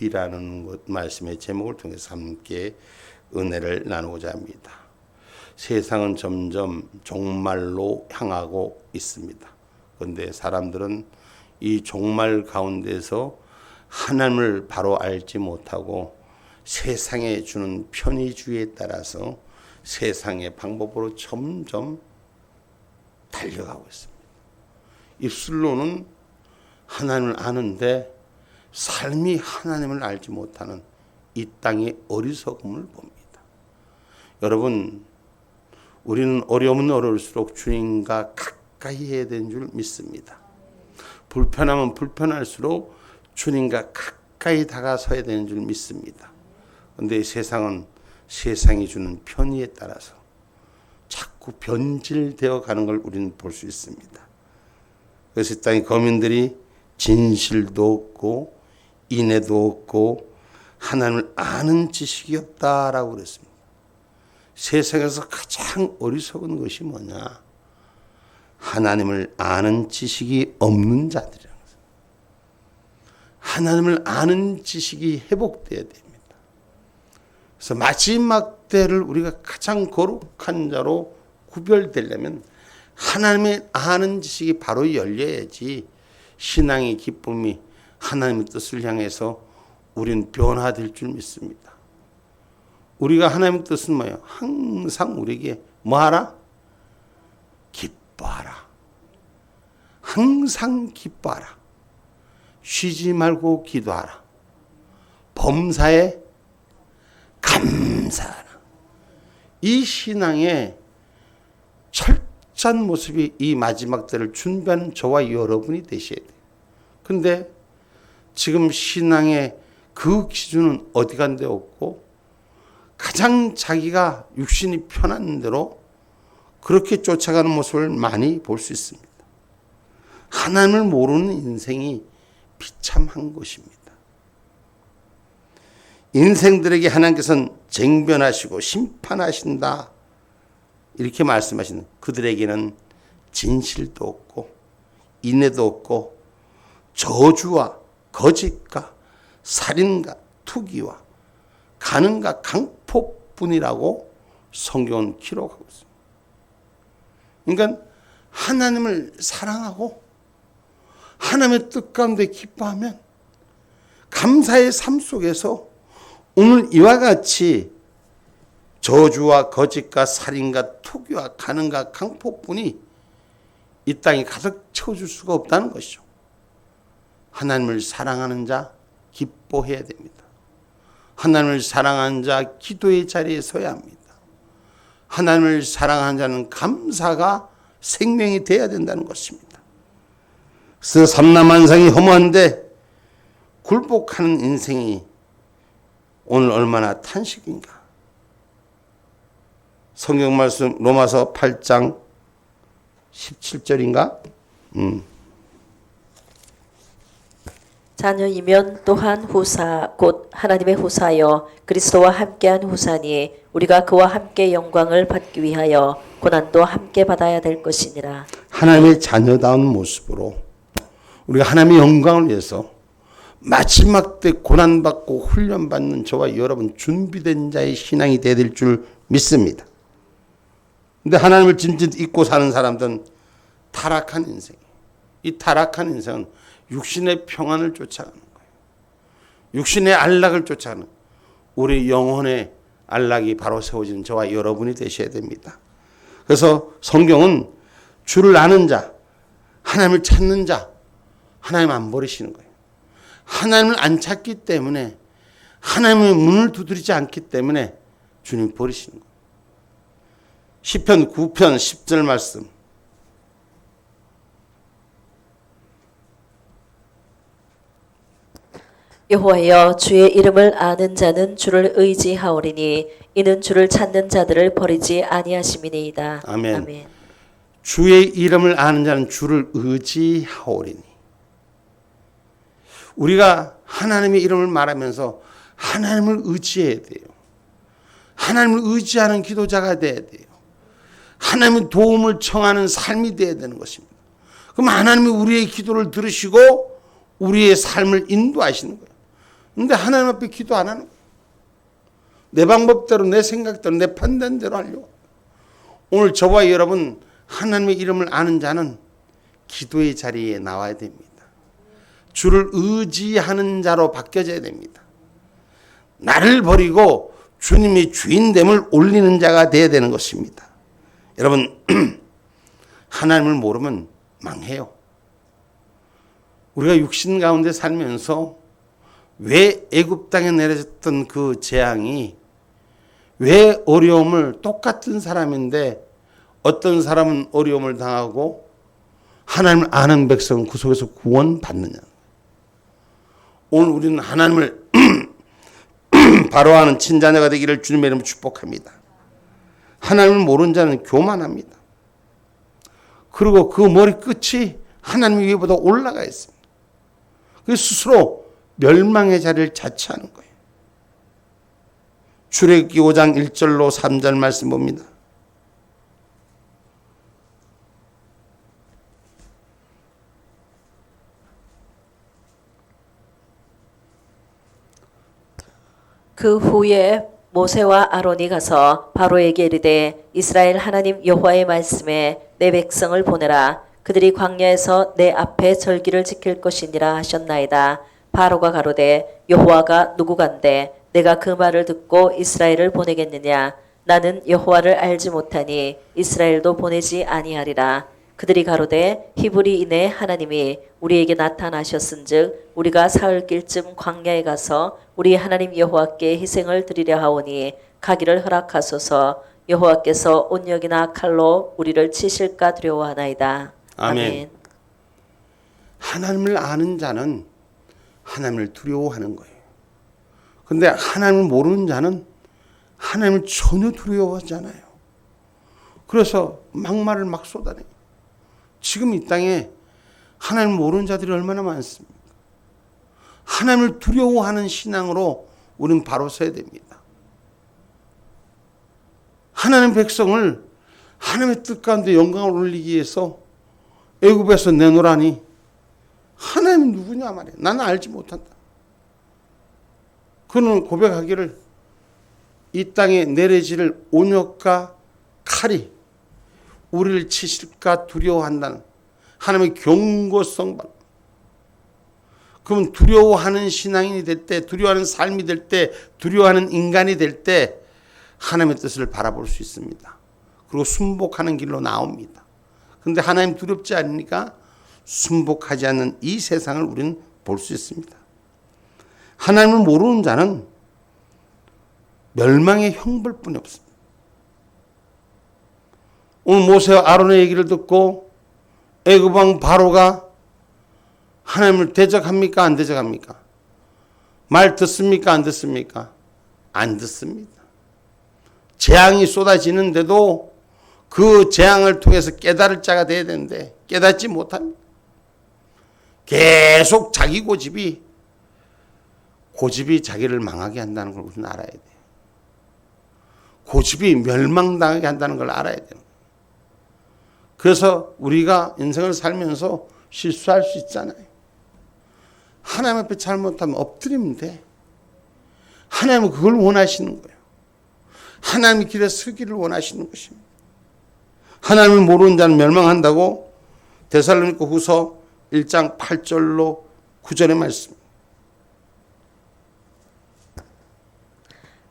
진비라는 말씀의 제목을 통해서 함께 은혜를 나누고자 합니다. 세상은 점점 종말로 향하고 있습니다. 그런데 사람들은 이 종말 가운데서 하나님을 바로 알지 못하고 세상에 주는 편의주의에 따라서 세상의 방법으로 점점 달려가고 있습니다. 입술로는 하나님을 아는데 삶이 하나님을 알지 못하는 이 땅의 어리석음을 봅니다. 여러분, 우리는 어려우면 어려울수록 주님과 가까이 해야 되는 줄 믿습니다. 불편하면 불편할수록 주님과 가까이 다가서야 되는 줄 믿습니다. 그런데 세상은 세상이 주는 편의에 따라서 자꾸 변질되어 가는 걸 우리는 볼 수 있습니다. 그래서 이 땅의 거민들이 진실도 없고 인애도 없고 하나님을 아는 지식이 없다라고 그랬습니다. 세상에서 가장 어리석은 것이 뭐냐? 하나님을 아는 지식이 없는 자들이라는 것입니다. 하나님을 아는 지식이 회복돼야 됩니다. 그래서 마지막 때를 우리가 가장 거룩한 자로 구별되려면 하나님의 아는 지식이 바로 열려야지 신앙의 기쁨이 하나님의 뜻을 향해서 우리는 변화될 줄 믿습니다. 우리가 하나님의 뜻은 뭐예요? 항상 우리에게 뭐하라? 기뻐하라. 항상 기뻐하라. 쉬지 말고 기도하라. 범사에 감사하라. 이 신앙의 철저한 모습이 이 마지막 때를 준비하는 저와 여러분이 되셔야 돼요. 그런데 지금 신앙의 그 기준은 어디 간 데 없고 가장 자기가 육신이 편한 대로 그렇게 쫓아가는 모습을 많이 볼 수 있습니다. 하나님을 모르는 인생이 비참한 것입니다. 인생들에게 하나님께서는 쟁변하시고 심판하신다 이렇게 말씀하시는 그들에게는 진실도 없고 인애도 없고 저주와 거짓과 살인과 투기와 가늠과 강포뿐이라고 성경은 기록하고 있습니다. 그러니까 하나님을 사랑하고 하나님의 뜻 가운데 기뻐하면 감사의 삶 속에서 오늘 이와 같이 저주와 거짓과 살인과 투기와 가늠과 강포뿐이 이 땅에 가득 채워줄 수가 없다는 것이죠. 하나님을 사랑하는 자 기뻐해야 됩니다. 하나님을 사랑하는 자 기도의 자리에 서야 합니다. 하나님을 사랑하는 자는 감사가 생명이 되어야 된다는 것입니다. 그래서 삼라만상이 허무한데 굴복하는 인생이 오늘 얼마나 탄식인가. 성경 말씀 로마서 8장 17절인가? 자녀이면 또한 후사 곧 하나님의 후사여 그리스도와 함께한 후사니 우리가 그와 함께 영광을 받기 위하여 고난도 함께 받아야 될 것이니라. 하나님의 자녀다운 모습으로 우리가 하나님의 영광을 위해서 마지막 때 고난받고 훈련받는 저와 여러분 준비된 자의 신앙이 되어야 될 줄 믿습니다. 근데 하나님을 진짜 잊고 사는 사람들은 타락한 인생. 이 타락한 인생은 육신의 평안을 쫓아가는 거예요. 육신의 안락을 쫓아가는 우리 영혼의 안락이 바로 세워지는 저와 여러분이 되셔야 됩니다. 그래서 성경은 주를 아는 자, 하나님을 찾는 자, 하나님 안 버리시는 거예요. 하나님을 안 찾기 때문에 하나님의 문을 두드리지 않기 때문에 주님 버리시는 거예요. 시편 9편 10절 말씀. 여호와여 주의 이름을 아는 자는 주를 의지하오리니 이는 주를 찾는 자들을 버리지 아니하심이니이다. 아멘. 아멘. 주의 이름을 아는 자는 주를 의지하오리니. 우리가 하나님의 이름을 말하면서 하나님을 의지해야 돼요. 하나님을 의지하는 기도자가 돼야 돼요. 하나님의 도움을 청하는 삶이 돼야 되는 것입니다. 그럼 하나님이 우리의 기도를 들으시고 우리의 삶을 인도하시는 거예요. 근데 하나님 앞에 기도 안 하는 거예요. 내 방법대로, 내 생각대로, 내 판단대로 하려고. 오늘 저와 여러분 하나님의 이름을 아는 자는 기도의 자리에 나와야 됩니다. 주를 의지하는 자로 바뀌어져야 됩니다. 나를 버리고 주님의 주인됨을 올리는 자가 되어야 되는 것입니다. 여러분 하나님을 모르면 망해요. 우리가 육신 가운데 살면서 왜 애굽 땅에 내려졌던 그 재앙이, 왜 어려움을, 똑같은 사람인데 어떤 사람은 어려움을 당하고 하나님을 아는 백성은 그 속에서 구원받느냐. 오늘 우리는 하나님을 바로 아는 친자녀가 되기를 주님의 이름으로 축복합니다. 하나님을 모르는 자는 교만합니다. 그리고 그 머리끝이 하나님 위보다 올라가 있습니다. 그 스스로 멸망의 자리를 자처하는 거예요. 출애굽기 5장 1절로 3절 말씀 봅니다. 그 후에 모세와 아론이 가서 바로에게 이르되 이스라엘 하나님 여호와의 말씀에 내 백성을 보내라. 그들이 광야에서 내 앞에 절기를 지킬 것이니라 하셨나이다. 바로가 가로되 여호와가 누구간데 내가 그 말을 듣고 이스라엘을 보내겠느냐. 나는 여호와를 알지 못하니 이스라엘도 보내지 아니하리라. 그들이 가로되 히브리인의 하나님이 우리에게 나타나셨은즉 우리가 사흘길쯤 광야에 가서 우리 하나님 여호와께 희생을 드리려 하오니 가기를 허락하소서. 여호와께서 온역이나 칼로 우리를 치실까 두려워하나이다. 아멘. 하나님을 아는 자는 하나님을 두려워하는 거예요. 근데 하나님을 모르는 자는 하나님을 전혀 두려워하지 않아요. 그래서 막말을 막 쏟아내요. 지금 이 땅에 하나님을 모르는 자들이 얼마나 많습니까? 하나님을 두려워하는 신앙으로 우리는 바로 서야 됩니다. 하나님 백성을 하나님의 뜻 가운데 영광을 올리기 위해서 애굽에서 내놓으라니 하나님이 누구냐 말이에요. 나는 알지 못한다. 그는 고백하기를 이 땅에 내려질 온역과 칼이 우리를 치실까 두려워한다는 하나님의 경고성. 그러면 두려워하는 신앙인이 될 때, 두려워하는 삶이 될 때, 두려워하는 인간이 될 때 하나님의 뜻을 바라볼 수 있습니다. 그리고 순복하는 길로 나옵니다. 그런데 하나님 두렵지 않으니까 순복하지 않는 이 세상을 우리는 볼 수 있습니다. 하나님을 모르는 자는 멸망의 형벌뿐이 없습니다. 오늘 모세와 아론의 얘기를 듣고 애굽 왕 바로가 하나님을 대적합니까? 안 대적합니까? 말 듣습니까? 안 듣습니까? 안 듣습니다. 재앙이 쏟아지는데도 그 재앙을 통해서 깨달을 자가 돼야 되는데 깨닫지 못합니다. 계속 자기 고집이 자기를 망하게 한다는 걸 우리는 알아야 돼요. 고집이 멸망당하게 한다는 걸 알아야 돼요. 그래서 우리가 인생을 살면서 실수할 수 있잖아요. 하나님 앞에 잘못하면 엎드리면 돼. 하나님은 그걸 원하시는 거예요. 하나님의 길에 서기를 원하시는 것입니다. 하나님을 모르는 자는 멸망한다고 데살로니가 후서 1장 8절로 9절의 말씀.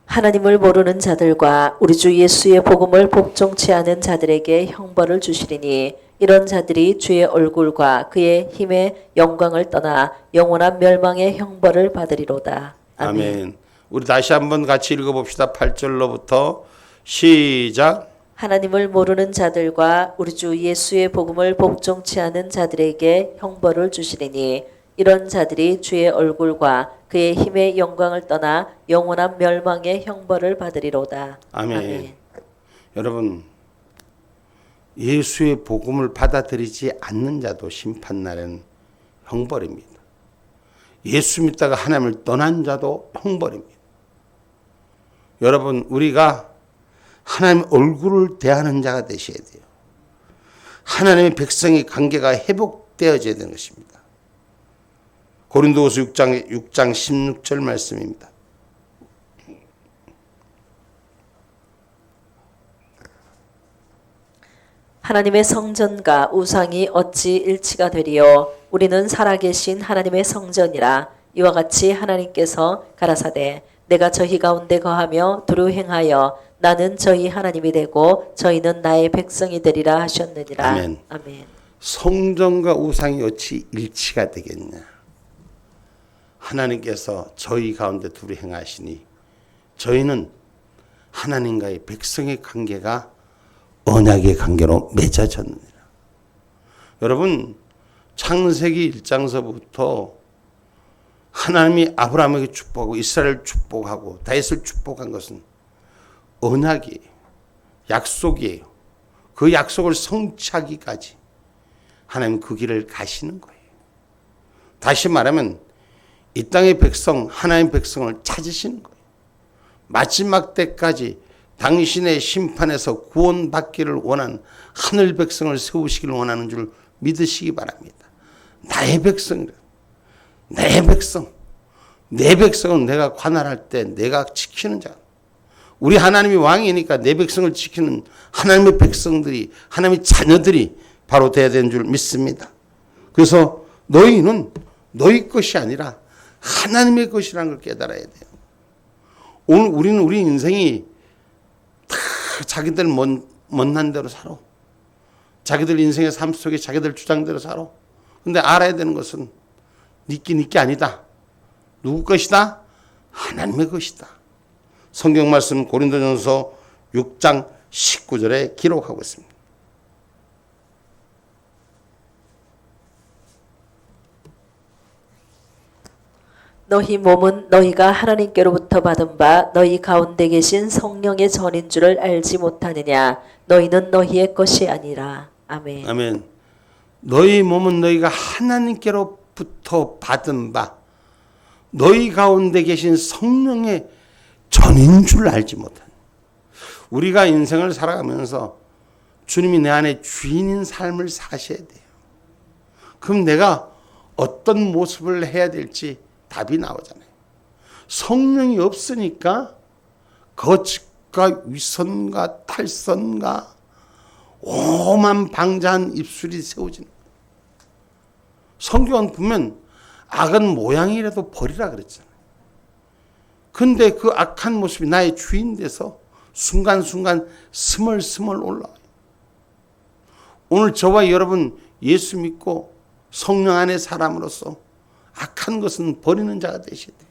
하나님을 모르는 자들과 우리 주 예수의 복음을 복종치 않은 자들에게 형벌을 주시리니 이런 자들이 주의 얼굴과 그의 힘의 영광을 떠나 영원한 멸망의 형벌을 받으리로다. 아멘. 아멘. 우리 다시 한번 같이 읽어봅시다. 8절로부터 시작. 하나님을 모르는 자들과 우리 주 예수의 복음을 복종치 않은 자들에게 형벌을 주시리니 이런 자들이 주의 얼굴과 그의 힘의 영광을 떠나 영원한 멸망의 형벌을 받으리로다. 아멘. 아멘. 여러분, 예수의 복음을 받아들이지 않는 자도 심판날은 형벌입니다. 예수 믿다가 하나님을 떠난 자도 형벌입니다. 여러분, 우리가 하나님 얼굴을 대하는 자가 되셔야 돼요. 하나님의 백성의 관계가 회복되어져야 되는 것입니다. 고린도후서 6장 16절 말씀입니다. 하나님의 성전과 우상이 어찌 일치가 되리요? 우리는 살아계신 하나님의 성전이라. 이와 같이 하나님께서 가라사대 내가 저희 가운데 거하며 두루 행하여 나는 저희 하나님이 되고 저희는 나의 백성이 되리라 하셨느니라. 아멘. 아멘. 성전과 우상이 어찌 일치가 되겠냐. 하나님께서 저희 가운데 두루 행하시니 저희는 하나님과의 백성의 관계가 언약의 관계로 맺어졌느니라. 여러분, 창세기 1장서부터 하나님이 아브라함에게 축복하고 이스라엘을 축복하고 다윗을 축복한 것은 언약이에요. 약속이에요. 그 약속을 성취하기까지 하나님 그 길을 가시는 거예요. 다시 말하면 이 땅의 백성, 하나님의 백성을 찾으시는 거예요. 마지막 때까지 당신의 심판에서 구원받기를 원한 하늘 백성을 세우시기를 원하는 줄 믿으시기 바랍니다. 나의 백성이라. 내 백성. 내 백성은 내가 관할할 때 내가 지키는 자. 우리 하나님이 왕이니까 내 백성을 지키는 하나님의 백성들이, 하나님의 자녀들이 바로 돼야 되는 줄 믿습니다. 그래서 너희는 너희 것이 아니라 하나님의 것이라는 걸 깨달아야 돼요. 오늘 우리는 우리 인생이 다 자기들 못난 대로 살아. 자기들 인생의 삶 속에 자기들 주장대로 살아. 근데 알아야 되는 것은 니께 아니다. 누구 것이다? 하나님의 것이다. 성경 말씀 고린도전서 6장 19절에 기록하고 있습니다. 너희 몸은 너희가 하나님께로부터 받은 바 너희 가운데 계신 성령의 전인 줄을 알지 못하느냐. 너희는 너희의 것이 아니라. 아멘. 아멘. 너희 몸은 너희가 하나님께로부터 받은 바 너희 가운데 계신 성령의 전인 줄 알지 못하느냐. 우리가 인생을 살아가면서 주님이 내 안에 주인인 삶을 사셔야 돼요. 그럼 내가 어떤 모습을 해야 될지 답이 나오잖아요. 성령이 없으니까 거짓과 위선과 탈선과 오만 방자한 입술이 세워지는 거예요. 성경은 보면 악은 모양이라도 버리라 그랬잖아요. 근데 그 악한 모습이 나의 주인 돼서 순간순간 스멀스멀 올라와요. 오늘 저와 여러분 예수 믿고 성령 안의 사람으로서 악한 것은 버리는 자가 되셔야 돼요.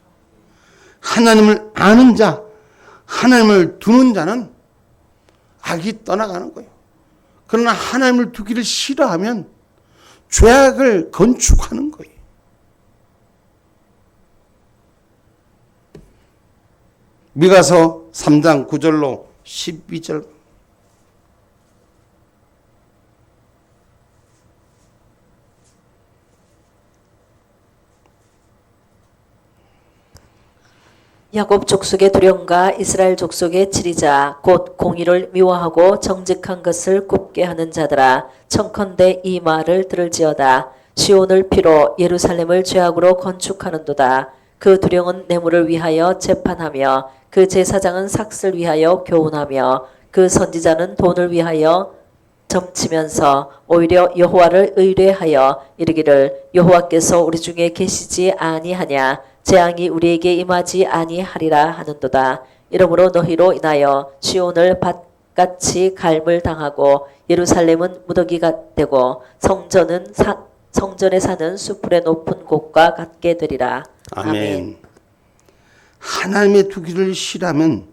하나님을 아는 자, 하나님을 두는 자는 악이 떠나가는 거예요. 그러나 하나님을 두기를 싫어하면 죄악을 건축하는 거예요. 미가서 3장 9절로 12절 야곱 족속의 두령과 이스라엘 족속의 지리자 곧 공의를 미워하고 정직한 것을 굽게 하는 자들아 청컨대 이 말을 들을지어다. 시온을 피로 예루살렘을 죄악으로 건축하는도다. 그 두령은 뇌물을 위하여 재판하며 그 제사장은 삭슬 위하여 교훈하며 그 선지자는 돈을 위하여 점치면서 오히려 여호와를 의뢰하여 이르기를 여호와께서 우리 중에 계시지 아니하냐. 재앙이 우리에게 임하지 아니하리라 하는도다. 이러므로 너희로 인하여 시온을 밭같이 갈물 당하고 예루살렘은 무더기가 되고 성전에 사는 수풀의 높은 곳과 같게 되리라. 아멘. 하나님의 두기를 싫어하면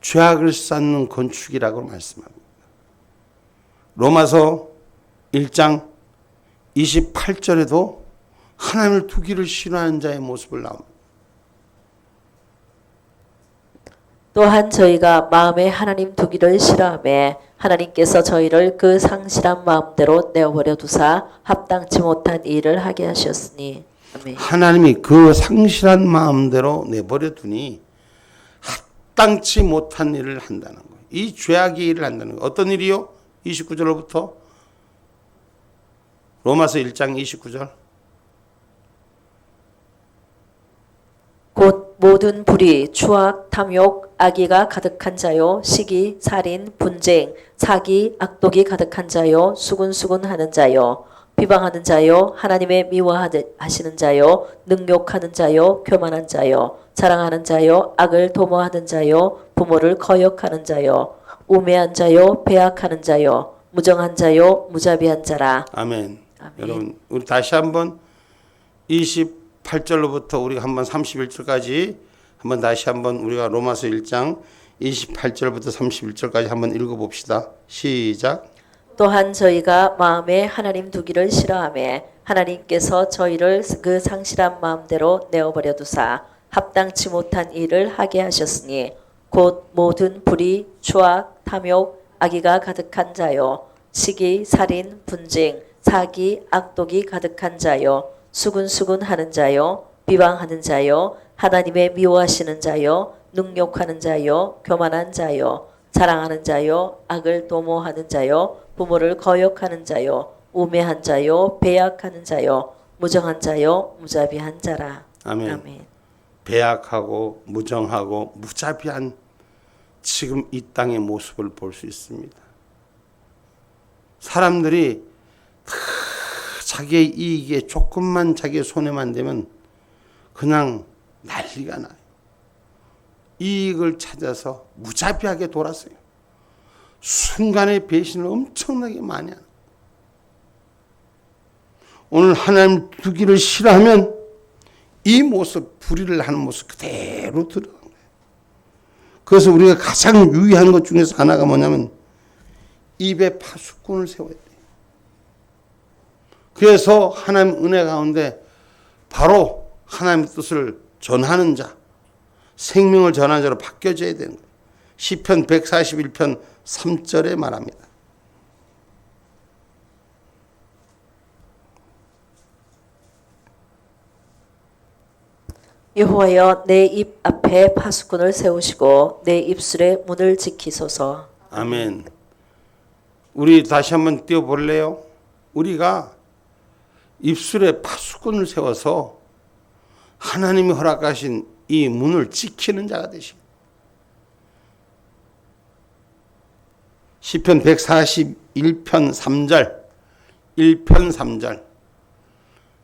죄악을 쌓는 건축이라고 말씀합니다. 로마서 1장 28절에도 하나님을 두기를 싫어하는 자의 모습을 나옵니다. 또한 저희가 마음에 하나님 두기를 싫어하며 하나님께서 저희를 그 상실한 마음대로 내어버려 두사 합당치 못한 일을 하게 하셨으니. 아멘. 하나님이 그 상실한 마음대로 내버려 두니 합당치 못한 일을 한다는 거예요. 이 죄악의 일을 한다는 거예요. 어떤 일이요? 29절로부터 로마서 1장 29절 모든 불의, 추악, 탐욕, 악의가 가득한 자요, 시기, 살인, 분쟁, 사기, 악독이 가득한 자요, 수군수군하는 자요, 비방하는 자요, 하나님의 미워하시는 자요, 능욕하는 자요, 교만한 자요, 자랑하는 자요, 악을 도모하는 자요, 부모를 거역하는 자요, 우매한 자요, 배악하는 자요, 무정한 자요, 무자비한 자라. 아멘. 아멘. 여러분 우리 다시 한번 28절로부터 우리가 한번 31절까지 한번 다시 한번 우리가 로마서 1장 28절부터 31절까지 한번 읽어봅시다. 시작. 또한 저희가 마음에 하나님 두기를 싫어하며 하나님께서 저희를 그 상실한 마음대로 내어버려 두사 합당치 못한 일을 하게 하셨으니 곧 모든 불의, 추악, 탐욕, 악의가 가득한 자요, 시기, 살인, 분쟁, 사기, 악독이 가득한 자요, 수군수군하는 자요, 비방하는 자요, 하나님의 미워하시는 자요, 능욕하는 자요, 교만한 자요, 자랑하는 자요, 악을 도모하는 자요, 부모를 거역하는 자요, 우매한 자요, 배악하는 자요, 무정한 자요, 무자비한 자라. 아멘. 아멘. 배악하고 무정하고 무자비한 지금 이 땅의 모습을 볼 수 있습니다. 사람들이 다 자기의 이익에 조금만 자기의 손에만 대면 그냥 난리가 나요. 이익을 찾아서 무자비하게 돌았어요. 순간의 배신을 엄청나게 많이 하는. 오늘 하나님 두기를 싫어하면 이 모습, 불의를 하는 모습 그대로 드러난 거예요. 그래서 우리가 가장 유의하는 것 중에서 하나가 뭐냐면 입에 파수꾼을 세워야 돼요. 그래서 하나님 은혜 가운데 바로 하나님의 뜻을 전하는 자, 생명을 전하는 자로 바뀌어져야 되는 거예요. 시편 141편 3절에 말합니다. 여호와여 내 입 앞에 파수꾼을 세우시고 내 입술의 문을 지키소서. 아멘. 우리 다시 한번 띄워볼래요? 우리가 입술에 파수꾼을 세워서 하나님이 허락하신 이 문을 지키는 자가 되시고 시편 141편 3절 1편 3절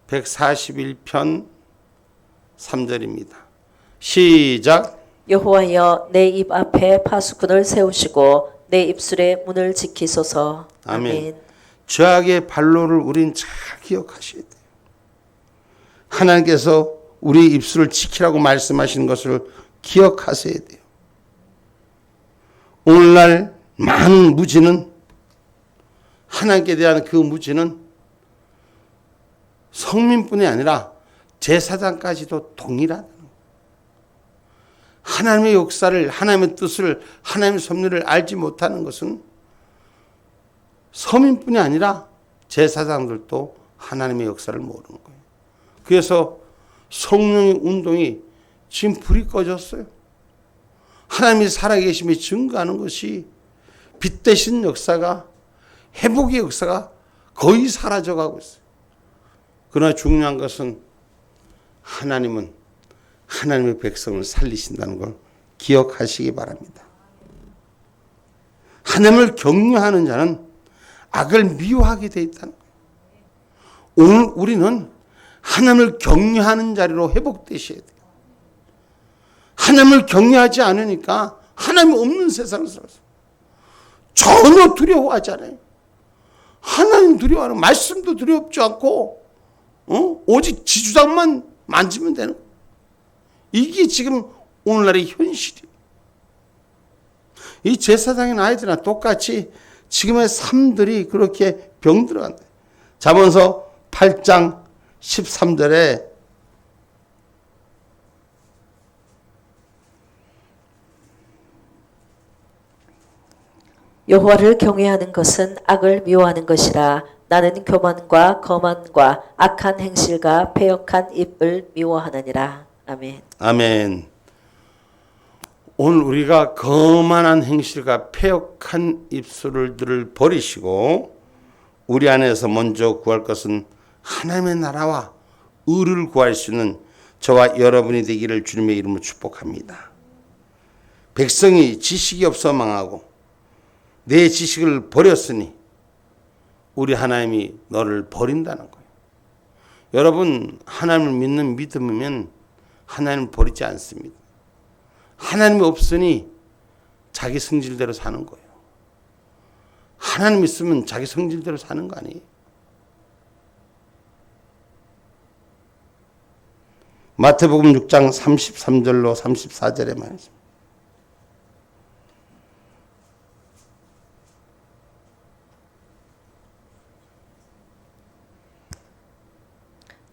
141편 3절입니다. 시작. 여호와여 내 입 앞에 파수꾼을 세우시고 내 입술의 문을 지키소서. 아멘. 아멘. 죄악의 발로를 우린 잘 기억하셔야 돼요. 하나님께서 우리 입술을 지키라고 말씀하시는 것을 기억하셔야 돼요. 오늘날 많은 무지는 하나님께 대한 그 무지는 성민뿐이 아니라 제사장까지도 동일하다는 거예요. 하나님의 역사를, 하나님의 뜻을, 하나님의 섭리를 알지 못하는 것은 서민뿐이 아니라 제사장들도 하나님의 역사를 모르는 거예요. 그래서 성령의 운동이 지금 불이 꺼졌어요. 하나님이 살아계심이 증거하는 것이 빛 대신 역사가, 회복의 역사가 거의 사라져가고 있어요. 그러나 중요한 것은 하나님은 하나님의 백성을 살리신다는 걸 기억하시기 바랍니다. 하나님을 경외하는 자는 악을 미워하게 되어 있다는 거예요. 오늘 우리는 하나님을 경외하는 자리로 회복되셔야 돼요. 하나님을 경외하지 않으니까 하나님 없는 세상을 살아서 전혀 두려워하지 않아요. 하나님 두려워하는 말씀도 두렵지 않고 오직 지주장만 만지면 되는 거예요. 이게 지금 오늘날의 현실이에요. 이 제사장인 아이들이나 똑같이 지금의 삶들이 그렇게 병들어간다. 잠언서 8장 13절에 여호와를 경외하는 것은 악을 미워하는 것이라. 나는 교만과 거만과 악한 행실과 패역한 입을 미워하느니라. 아멘. 아멘. 오늘 우리가 거만한 행실과 패역한 입술들을 버리시고 우리 안에서 먼저 구할 것은 하나님의 나라와 의를 구할 수 있는 저와 여러분이 되기를 주님의 이름으로 축복합니다. 백성이 지식이 없어 망하고 내 지식을 버렸으니 우리 하나님이 너를 버린다는 거예요. 여러분, 하나님을 믿는 믿음이면 하나님을 버리지 않습니다. 하나님이 없으니 자기 성질대로 사는 거예요. 하나님 있으면 자기 성질대로 사는 거 아니에요. 마태복음 6장 33절로 34절에 말씀.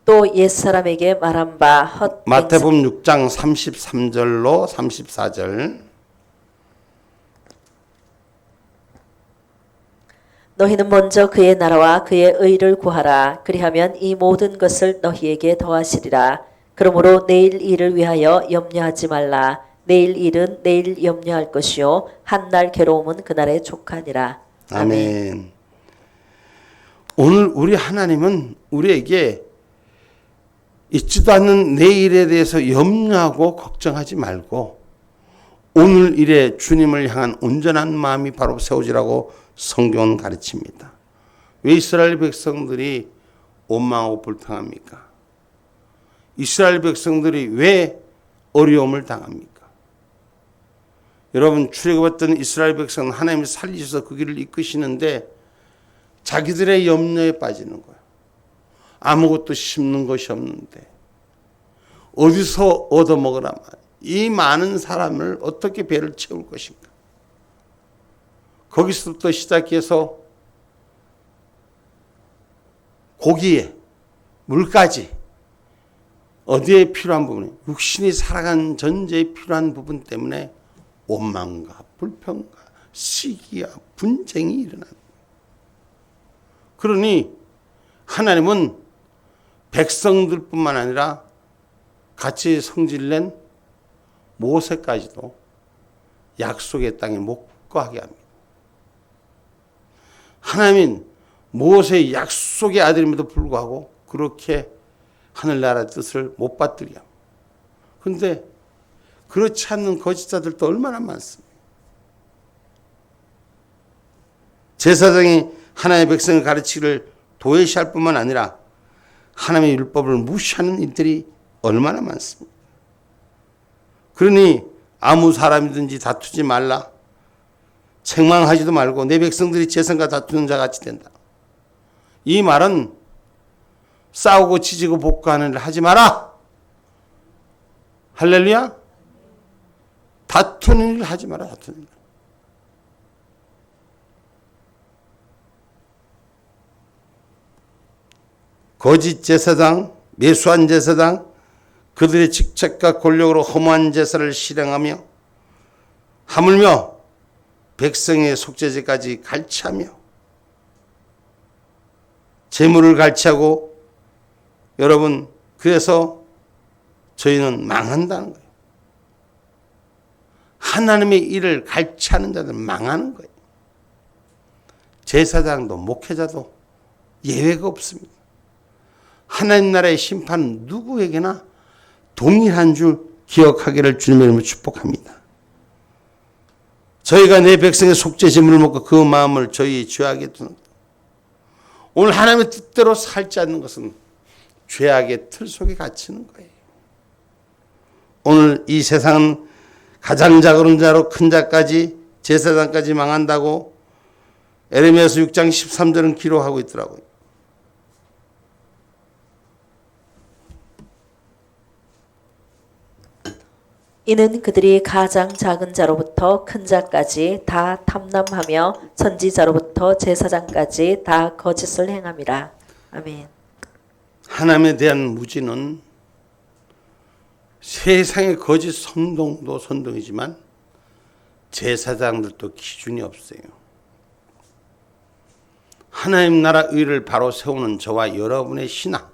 또 옛사람에게 말한 바 헛 마태복음 6장 33절로 34절. 너희는 먼저 그의 나라와 그의 의를 구하라. 그리하면 이 모든 것을 너희에게 더하시리라. 그러므로 내일 일을 위하여 염려하지 말라. 내일 일은 내일 염려할 것이요 한날 괴로움은 그날에 족하니라. 아멘. 오늘 우리 하나님은 우리에게 있지도 않는 내일에 대해서 염려하고 걱정하지 말고 오늘 일에 주님을 향한 온전한 마음이 바로 세워지라고 성경은 가르칩니다. 왜 이스라엘 백성들이 원망하고 불평합니까? 이스라엘 백성들이 왜 어려움을 당합니까? 여러분, 출애굽했던 이스라엘 백성은 하나님이 살리셔서 그 길을 이끄시는데 자기들의 염려에 빠지는 거예요. 아무것도 심는 것이 없는데 어디서 얻어먹으라 말이에요. 이 많은 사람을 어떻게 배를 채울 것인가. 거기서부터 시작해서 고기에 물까지 어디에 필요한 부분이 육신이 살아가는 전제에 필요한 부분 때문에 원망과 불평과 시기와 분쟁이 일어납니다. 그러니 하나님은 백성들뿐만 아니라 같이 성질낸 모세까지도 약속의 땅에 못 거하게 합니다. 하나님은 모세의 약속의 아들임에도 불구하고 그렇게 하늘나라의 뜻을 못 받들게 합니다. 그런데 그렇지 않는 거짓자들도 얼마나 많습니까? 제사장이 하나님의 백성을 가르치기를 도외시할 뿐만 아니라 하나님의 율법을 무시하는 일들이 얼마나 많습니까? 그러니 아무 사람이든지 다투지 말라. 책망하지도 말고 내 백성들이 재성과 다투는 자 같이 된다. 이 말은 싸우고 지지고 복구하는 일을 하지 마라. 할렐루야. 다투는 일을 하지 마라. 다투는 일. 거짓 제사장, 매수한 제사장, 그들의 직책과 권력으로 허무한 제사를 실행하며 하물며 백성의 속죄제까지 갈취하며 재물을 갈취하고 여러분 그래서 저희는 망한다는 거예요. 하나님의 일을 갈취하는 자들은 망하는 거예요. 제사장도 목회자도 예외가 없습니다. 하나님 나라의 심판은 누구에게나 동일한 줄 기억하기를 주님의 이름으로 축복합니다. 저희가 내 백성의 속죄 제물을 먹고 그 마음을 저희 죄악에 두는 오늘 하나님의 뜻대로 살지 않는 것은 죄악의 틀 속에 갇히는 거예요. 오늘 이 세상은 가장 작은 자로 큰 자까지 제사장까지 망한다고 에레미야서 6장 13절은 기록하고 있더라고요. 이는 그들이 가장 작은 자로부터 큰 자까지 다 탐남하며 선지자로부터 제사장까지 다 거짓을 행함이라. 아멘. 하나님에 대한 무지는 세상의 거짓 선동도 선동이지만 제사장들도 기준이 없어요. 하나님 나라 의를 바로 세우는 저와 여러분의 신앙,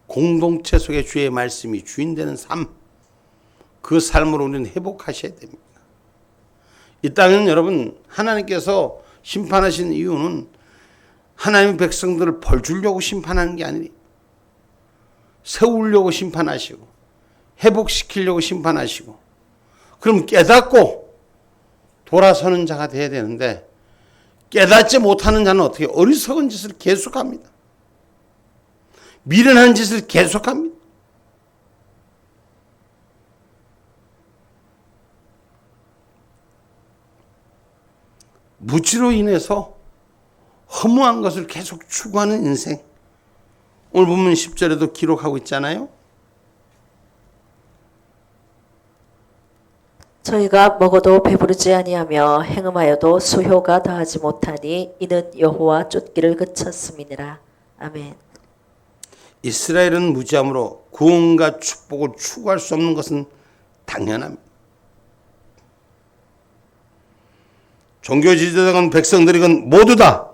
공동체 속에 주의 말씀이 주인되는 삶, 그 삶으로 우리는 회복하셔야 됩니다. 이 땅은 여러분 하나님께서 심판하신 이유는 하나님의 백성들을 벌 주려고 심판하는 게 아니에요. 세우려고 심판하시고 회복시키려고 심판하시고 그럼 깨닫고 돌아서는 자가 돼야 되는데 깨닫지 못하는 자는 어떻게 어리석은 짓을 계속합니다. 미련한 짓을 계속합니다. 무지로 인해서 허무한 것을 계속 추구하는 인생. 오늘 보면 10절에도 기록하고 있잖아요. 저희가 먹어도 배부르지 아니하며 행음하여도 수효가 다하지 못하니 이는 여호와 쫓기를 그쳤음이니라. 아멘. 이스라엘은 무지함으로 구원과 축복을 추구할 수 없는 것은 당연합니다. 종교 지도자건 백성들이건 모두 다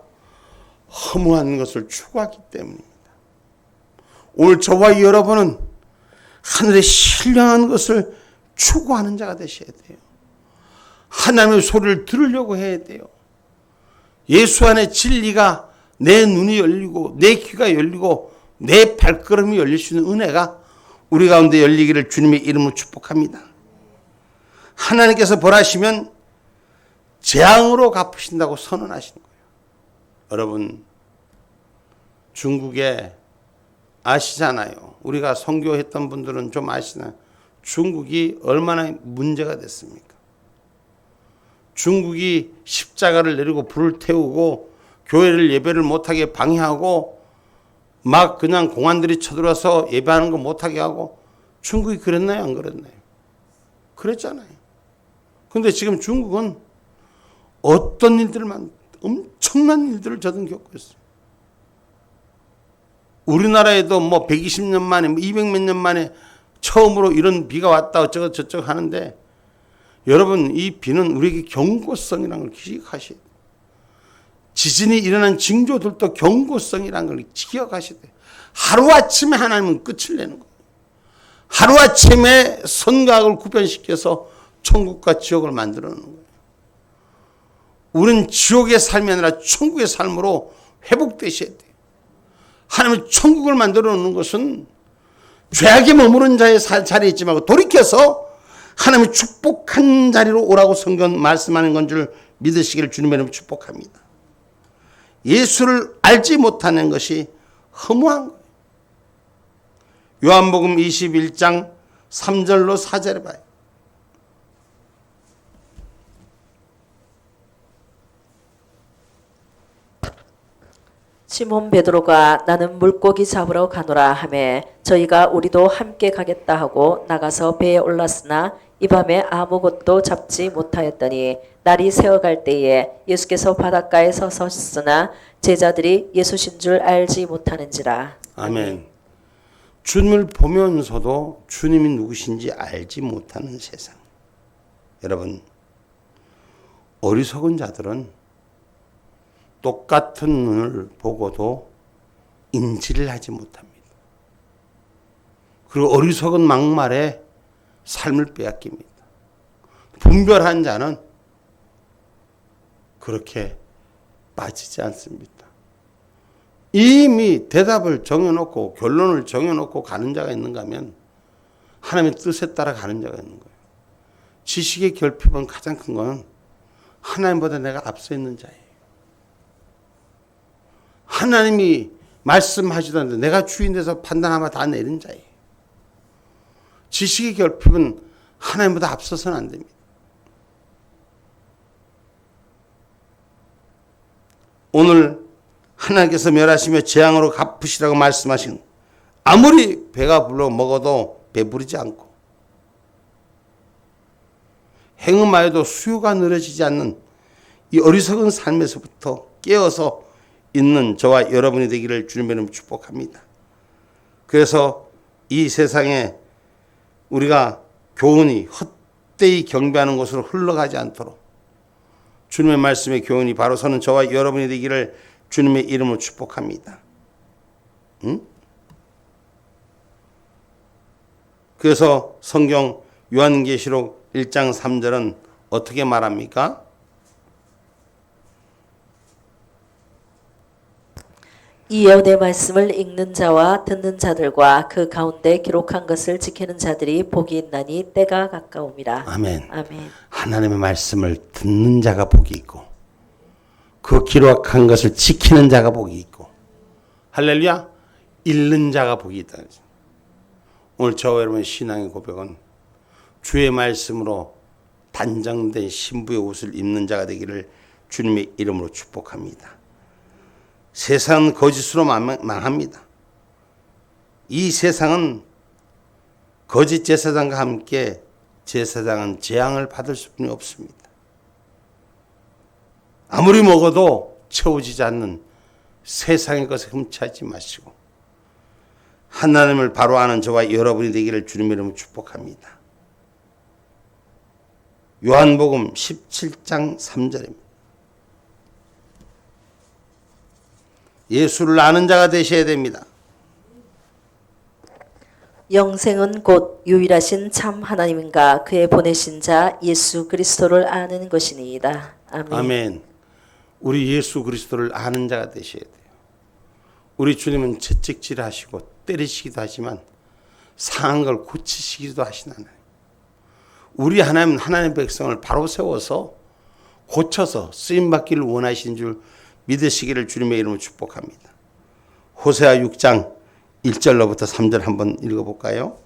허무한 것을 추구하기 때문입니다. 오늘 저와 여러분은 하늘의 신령한 것을 추구하는 자가 되셔야 돼요. 하나님의 소리를 들으려고 해야 돼요. 예수 안에 진리가 내 눈이 열리고 내 귀가 열리고 내 발걸음이 열릴 수 있는 은혜가 우리 가운데 열리기를 주님의 이름으로 축복합니다. 하나님께서 벌하시면 재앙으로 갚으신다고 선언하시는 거예요. 여러분, 중국에 아시잖아요. 우리가 선교했던 분들은 좀 아시나요? 중국이 얼마나 문제가 됐습니까? 중국이 십자가를 내리고 불을 태우고 교회를 예배를 못하게 방해하고 막 그냥 공안들이 쳐들어와서 예배하는 거 못하게 하고 중국이 그랬나요? 안 그랬나요? 그랬잖아요. 그런데 지금 중국은 어떤 일들만 엄청난 일들을 저는 겪고 있어요. 우리나라에도 뭐 120년 만에 200몇 년 만에 처음으로 이런 비가 왔다 어쩌고 저쩌고 하는데 여러분 이 비는 우리에게 경고성이라는 걸 기억하셔야 돼요. 지진이 일어난 징조들도 경고성이라는 걸 기억하셔야 돼요. 하루아침에 하나님은 끝을 내는 거예요. 하루아침에 선과 악을 구별시켜서 천국과 지옥을 만들어 놓는 거예요. 우리는 지옥의 삶이 아니라 천국의 삶으로 회복되셔야 돼요. 하나님은 천국을 만들어 놓는 것은 죄악에 머무른 자의 자리에 있지 말고 돌이켜서 하나님의 축복한 자리로 오라고 성경 말씀하는 건 줄 믿으시기를 주님의 이름으로 축복합니다. 예수를 알지 못하는 것이 허무한 거예요. 요한복음 21장 3절로 4절에 봐요. 시몬 베드로가 나는 물고기 잡으러 가노라 하매 저희가 우리도 함께 가겠다 하고 나가서 배에 올랐으나 이 밤에 아무것도 잡지 못하였더니 날이 새어갈 때에 예수께서 바닷가에 서셨으나 제자들이 예수신 줄 알지 못하는지라. 아멘. 주님을 보면서도 주님이 누구신지 알지 못하는 세상. 여러분, 어리석은 자들은 똑같은 눈을 보고도 인지를 하지 못합니다. 그리고 어리석은 막말에 삶을 빼앗깁니다. 분별한 자는 그렇게 빠지지 않습니다. 이미 대답을 정해놓고 결론을 정해놓고 가는 자가 있는가 하면 하나님의 뜻에 따라 가는 자가 있는 거예요. 지식의 결핍은 가장 큰 건 하나님보다 내가 앞서 있는 자예요. 하나님이 말씀하시던데 내가 주인 돼서 판단하면 다 내린 자예요. 지식의 결핍은 하나님보다 앞서서는 안 됩니다. 오늘 하나님께서 멸하시며 재앙으로 갚으시라고 말씀하신 아무리 배가 불러 먹어도 배부르지 않고 행음하여도 수요가 늘어지지 않는 이 어리석은 삶에서부터 깨어서 있는 저와 여러분이 되기를 주님의 이름으로 축복합니다. 그래서 이 세상에 우리가 교훈이 헛되이 경배하는 곳으로 흘러가지 않도록 주님의 말씀의 교훈이 바로 서는 저와 여러분이 되기를 주님의 이름으로 축복합니다. 그래서 성경 요한계시록 1장 3절은 어떻게 말합니까? 이 예언의 말씀을 읽는 자와 듣는 자들과 그 가운데 기록한 것을 지키는 자들이 복이 있나니 때가 가까움이라. 아멘. 아멘. 하나님의 말씀을 듣는 자가 복이 있고 그 기록한 것을 지키는 자가 복이 있고 할렐루야 읽는 자가 복이 있다. 오늘 저와 여러분의 신앙의 고백은 주의 말씀으로 단정된 신부의 옷을 입는 자가 되기를 주님의 이름으로 축복합니다. 세상은 거짓으로 망합니다. 이 세상은 거짓 제사장과 함께 제사장은 재앙을 받을 수뿐이 없습니다. 아무리 먹어도 채워지지 않는 세상의 것에 흠치하지 마시고 하나님을 바로 아는 저와 여러분이 되기를 주님의 이름으로 축복합니다. 요한복음 17장 3절입니다. 예수를 아는 자가 되셔야 됩니다. 영생은 곧 유일하신 참 하나님과 그의 보내신 자 예수 그리스도를 아는 것이니이다. 아멘. 아멘. 우리 예수 그리스도를 아는 자가 되셔야 돼요. 우리 주님은 채찍질하시고 때리시기도 하지만 상한 걸 고치시기도 하신 하나님. 우리 하나님은 하나님의 백성을 바로 세워서 고쳐서 쓰임받기를 원하시는 줄 믿으시기를 주님의 이름으로 축복합니다. 호세아 6장 1절로부터 3절 한번 읽어볼까요?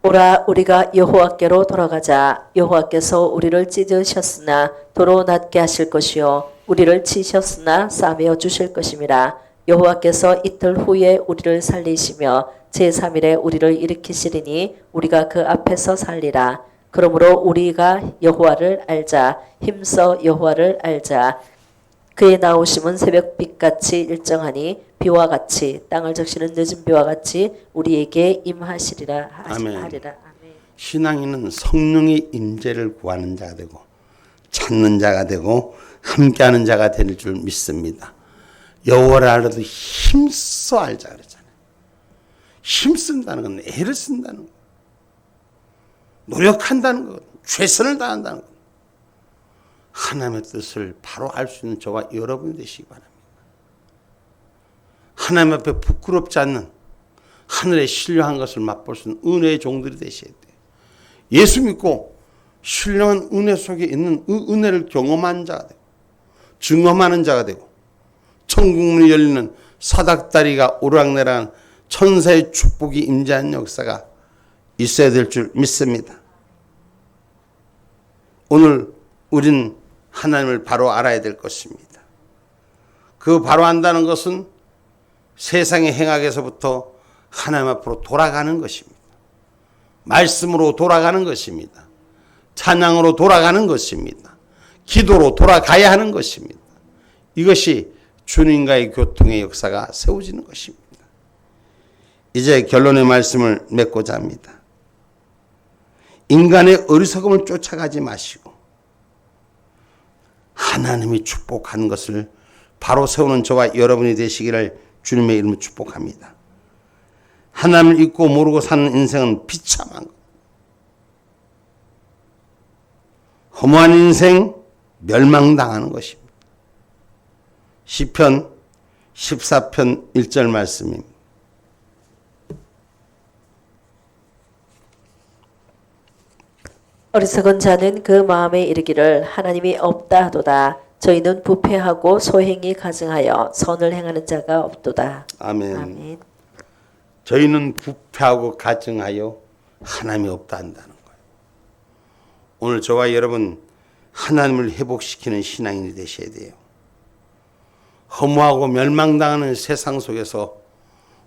오라 우리가 여호와께로 돌아가자. 여호와께서 우리를 찢으셨으나 도로 낫게 하실 것이요 우리를 치셨으나 싸매어 주실 것임이라. 여호와께서 이틀 후에 우리를 살리시며 제3일에 우리를 일으키시리니 우리가 그 앞에서 살리라. 그러므로 우리가 여호와를 알자. 힘써 여호와를 알자. 그의 나오심은 새벽빛같이 일정하니 비와 같이 땅을 적시는 늦은 비와 같이 우리에게 임하시리라. 아멘. 아멘. 신앙인은 성령의 임재를 구하는 자가 되고 찾는 자가 되고 함께하는 자가 될 줄 믿습니다. 여호와를 알아도 힘써 알자 그러잖아요. 힘쓴다는 건 애를 쓴다는 거, 노력한다는 것, 최선을 다한다는 것. 하나님의 뜻을 바로 알 수 있는 저와 여러분이 되시기 바랍니다. 하나님 앞에 부끄럽지 않는 하늘의 신령한 것을 맛볼 수 있는 은혜의 종들이 되셔야 돼요. 예수 믿고 신령한 은혜 속에 있는 은혜를 경험한 자가 되고 증험하는 자가 되고 천국문이 열리는 사닥다리가 오락내락한 천사의 축복이 임재한 역사가 있어야 될 줄 믿습니다. 오늘 우린 하나님을 바로 알아야 될 것입니다. 그 바로 안다는 것은 세상의 행악에서부터 하나님 앞으로 돌아가는 것입니다. 말씀으로 돌아가는 것입니다. 찬양으로 돌아가는 것입니다. 기도로 돌아가야 하는 것입니다. 이것이 주님과의 교통의 역사가 세워지는 것입니다. 이제 결론의 말씀을 맺고자 합니다. 인간의 어리석음을 쫓아가지 마시고 하나님이 축복한 것을 바로 세우는 저와 여러분이 되시기를 주님의 이름으로 축복합니다. 하나님을 잊고 모르고 사는 인생은 비참한 것. 허무한 인생, 멸망당하는 것입니다. 시편 14편 1절 말씀입니다. 어리석은 자는 그 마음에 이르기를 하나님이 없다 하도다. 저희는 부패하고 소행이 가증하여 선을 행하는 자가 없도다. 아멘. 아멘. 저희는 부패하고 가증하여 하나님이 없다 한다는 거예요. 오늘 저와 여러분 하나님을 회복시키는 신앙인이 되셔야 돼요. 허무하고 멸망당하는 세상 속에서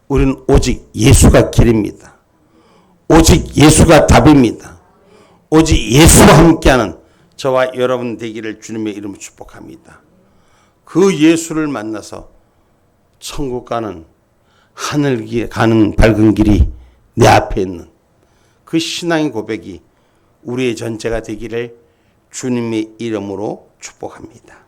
우리는 오직 예수가 길입니다. 오직 예수가 답입니다. 오직 예수와 함께하는 저와 여러분 되기를 주님의 이름으로 축복합니다. 그 예수를 만나서 천국 가는 하늘 가는 밝은 길이 내 앞에 있는 그 신앙의 고백이 우리의 전체가 되기를 주님의 이름으로 축복합니다.